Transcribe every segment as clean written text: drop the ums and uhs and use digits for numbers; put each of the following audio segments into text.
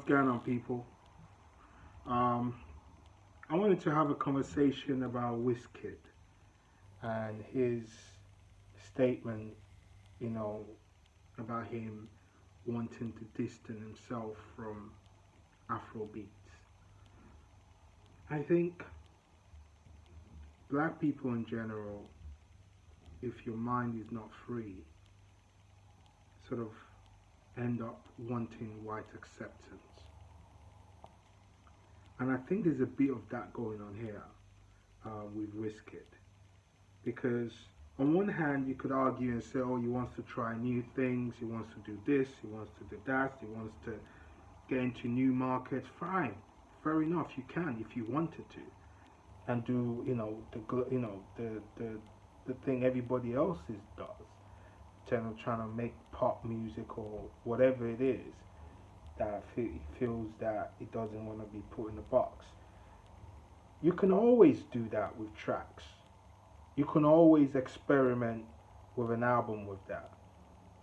going on, people? Um, I wanted to have a conversation about Wiz Kid and his statement, you know, about him wanting to distance himself from Afro beats. I think black people in general, if your mind is not free, sort of end up wanting white acceptance. And I think there's a bit of that going on here with Wiz Kid. Because on one hand, you could argue and say, oh, he wants to try new things, he wants to do this, he wants to do that, he wants to get into new markets. Fine, fair enough, you can if you wanted to, and do the thing everybody else does, trying to make pop music or whatever it is that he feels that it doesn't want to be put in a box. You can always do that with tracks. You can always experiment with an album with that.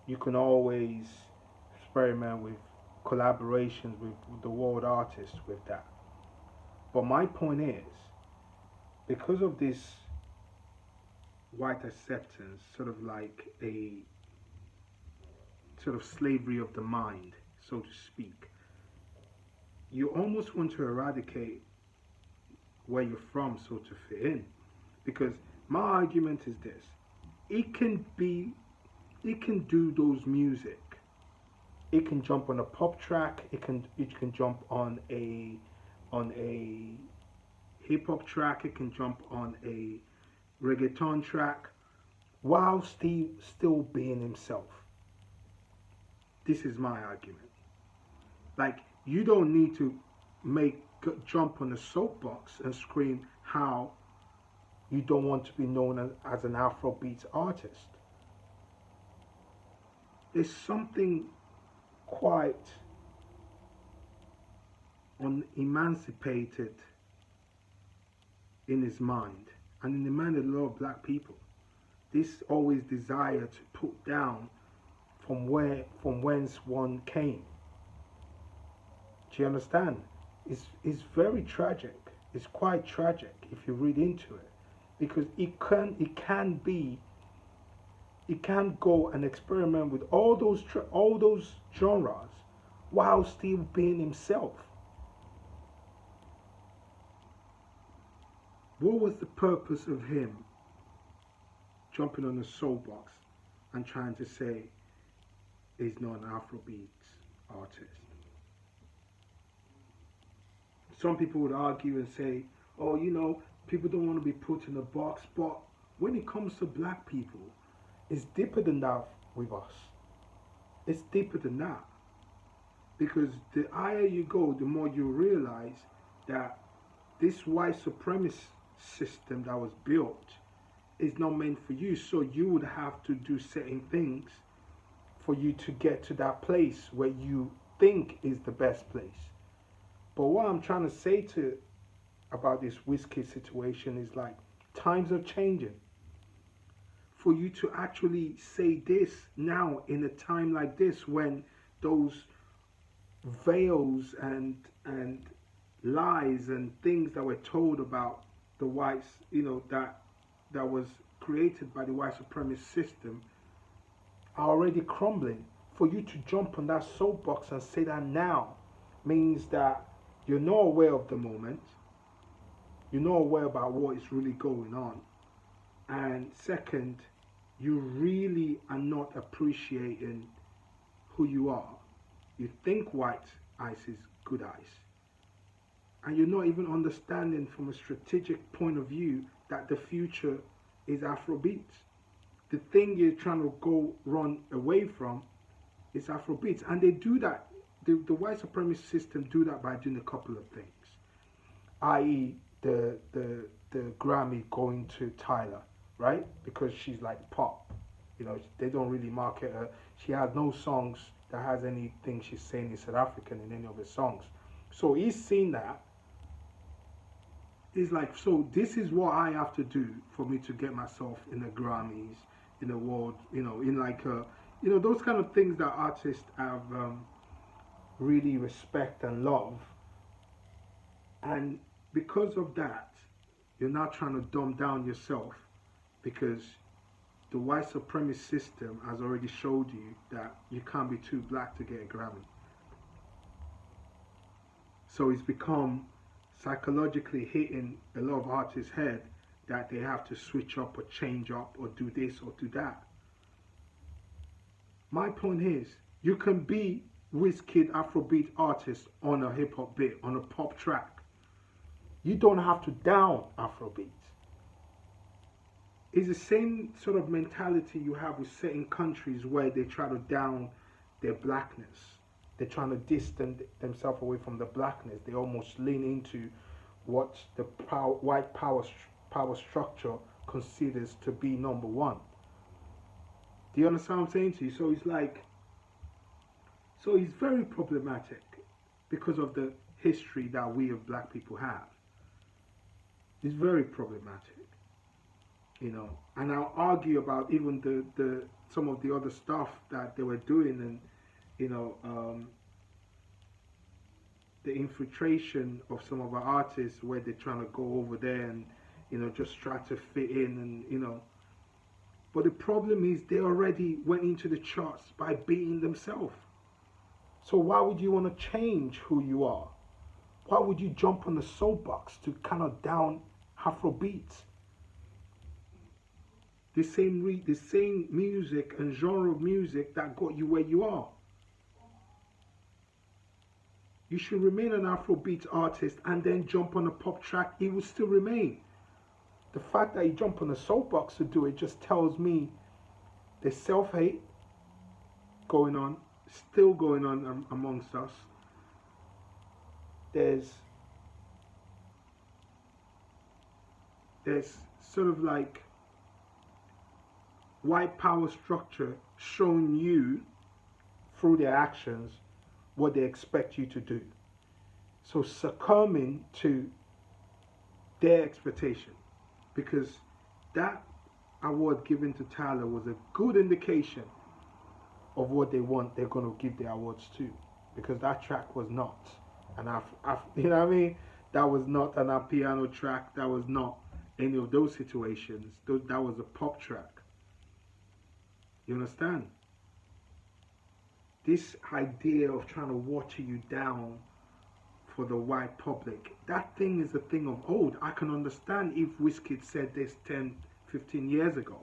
You can always experiment with collaborations with the world artists with that. But my point is, because of this white acceptance, sort of like a sort of slavery of the mind, so to speak, you almost want to eradicate where you're from so to fit in. Because my argument is this: it can be, it can do those music. It can jump on a pop track. It can jump on a hip hop track. It can jump on a reggaeton track, while still being himself. This is my argument. Like, you don't need to make jump on a soapbox and scream how you don't want to be known as an Afrobeats artist. There's something quite emancipated in his mind and in the mind of a lot of black people. This always desire to put down from whence one came. Do you understand? It's very tragic. It's quite tragic if you read into it, because it can go and experiment with all those genres while still being himself. What was the purpose of him jumping on a soapbox and trying to say he's not an Afrobeats artist? Some people would argue and say, oh, people don't want to be put in a box. But when it comes to black people, it's deeper than that with us. It's deeper than that. Because the higher you go, the more you realize that this white supremacist system that was built is not meant for you. So you would have to do certain things for you to get to that place where you think is the best place. But what I'm trying to say about this Wiz Kid situation is, like, times are changing. For you to actually say this now in a time like this, when those veils and lies and things that were told about the whites, that was created by the white supremacist system, are already crumbling. For you to jump on that soapbox and say that now means that you're not aware of the moment. You're not aware about what is really going on. And second, you really are not appreciating who you are. You think white ice is good ice. And you're not even understanding from a strategic point of view that the future is Afrobeats. The thing you're trying to run away from is Afrobeats. And they do that. The white supremacist system do that by doing a couple of things, i.e. the Grammy going to Tyler, right? Because she's like pop, they don't really market her. She has no songs that has anything she's saying in South African in any of her songs. So he's seen that. He's like, so this is what I have to do for me to get myself in the Grammys, in the world, in like those kind of things that artists have really respect and love. And because of that, you're now trying to dumb down yourself because the white supremacist system has already showed you that you can't be too black to get a Grammy. So it's become psychologically hitting a lot of artists' head that they have to switch up or change up or do this or do that. My point is, you can be Wiz Kid Afrobeat artist on a hip hop bit, on a pop track. You don't have to down Afrobeat. It's the same sort of mentality you have with certain countries where they try to down their blackness. They're trying to distance themselves away from the blackness. They almost lean into what the white power structure considers to be number one. Do you understand what I'm saying to you? So it's like, so it's very problematic because of the history that we of black people have. It's very problematic, you know. And I'll argue about even the some of the other stuff that they were doing, and you know, the infiltration of some of our artists where they're trying to go over there and you know just try to fit in, and you know. But the problem is they already went into the charts by being themselves. So why would you want to change who you are? Why would you jump on the soapbox to kind of down Afrobeats? The same music and genre of music that got you where you are. You should remain an Afrobeat artist and then jump on a pop track. It will still remain. The fact that you jump on a soapbox to do it just tells me there's self-hate going on, still going on amongst us. There's sort of like white power structure showing you through their actions what they expect you to do. So succumbing to their expectation, because that award given to Tyler was a good indication of what they're going to give the awards to, because that track was not you know what I mean? That was not an piano track. That was not any of those situations. That was a pop track. You understand? This idea of trying to water you down for the white public, that thing is a thing of old. I can understand if Wiz Kid said this 10, 15 years ago.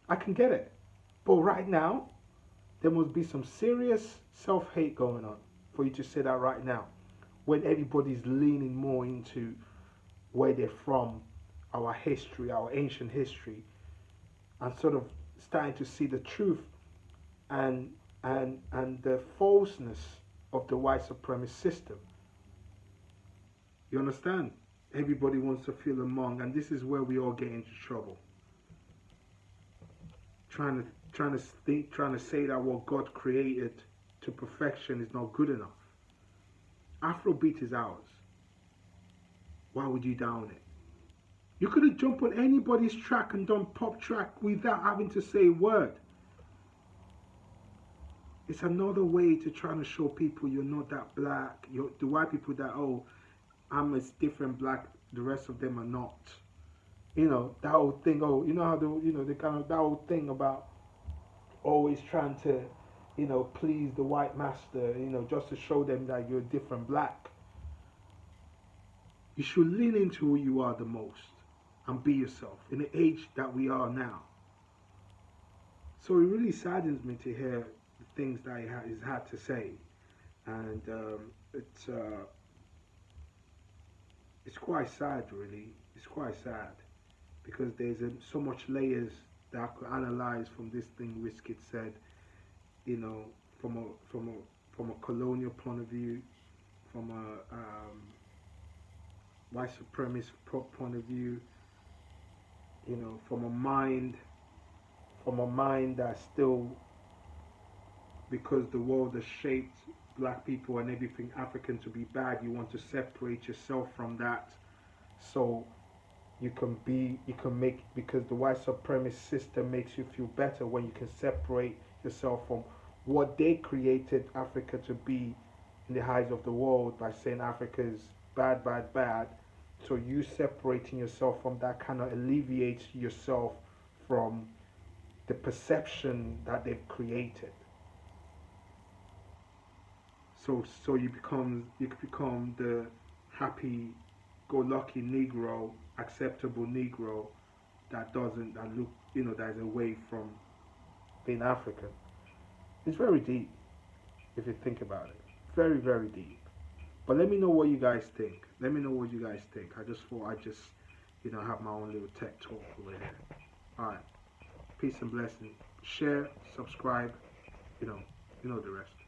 I can get it. But right now, there must be some serious self-hate going on for you to say that right now, when everybody's leaning more into where they're from, our history, our ancient history, and sort of starting to see the truth and the falseness of the white supremacist system. You understand? Everybody wants to feel among, and this is where we all get into trouble. Trying to say that what God created to perfection is not good enough. Afrobeat is ours. Why would you down it? You could have jumped on anybody's track and done pop track without having to say a word. It's another way to try to show people you're not that black. The white people that, oh, I'm a different black, the rest of them are not. You know, that whole thing, oh, you know how the kind of, that whole thing about always trying to, you know, please the white master, you know, just to show them that you're a different black. You should lean into who you are the most and be yourself in the age that we are now. So it really saddens me to hear the things that he's had to say, and it's quite sad, really. It's quite sad because there's so much layers that I could analyze from this thing Wiz Kid said. You know, from a colonial point of view, from a white supremacist point of view. You know, from a mind that still, because the world has shaped black people and everything African to be bad, you want to separate yourself from that, so you can make, because the white supremacist system makes you feel better when you can separate yourself from what they created Africa to be in the eyes of the world by saying Africa is bad, bad, bad. So you separating yourself from that kind of alleviates yourself from the perception that they've created. So you become the happy go lucky Negro, acceptable Negro that doesn't that look that is away from being African. It's very deep if you think about it. Very, very deep. But let me know what you guys think. Let me know what you guys think. I just thought I just have my own little tech talk over here. Alright. Peace and blessing. Share, subscribe, you know the rest.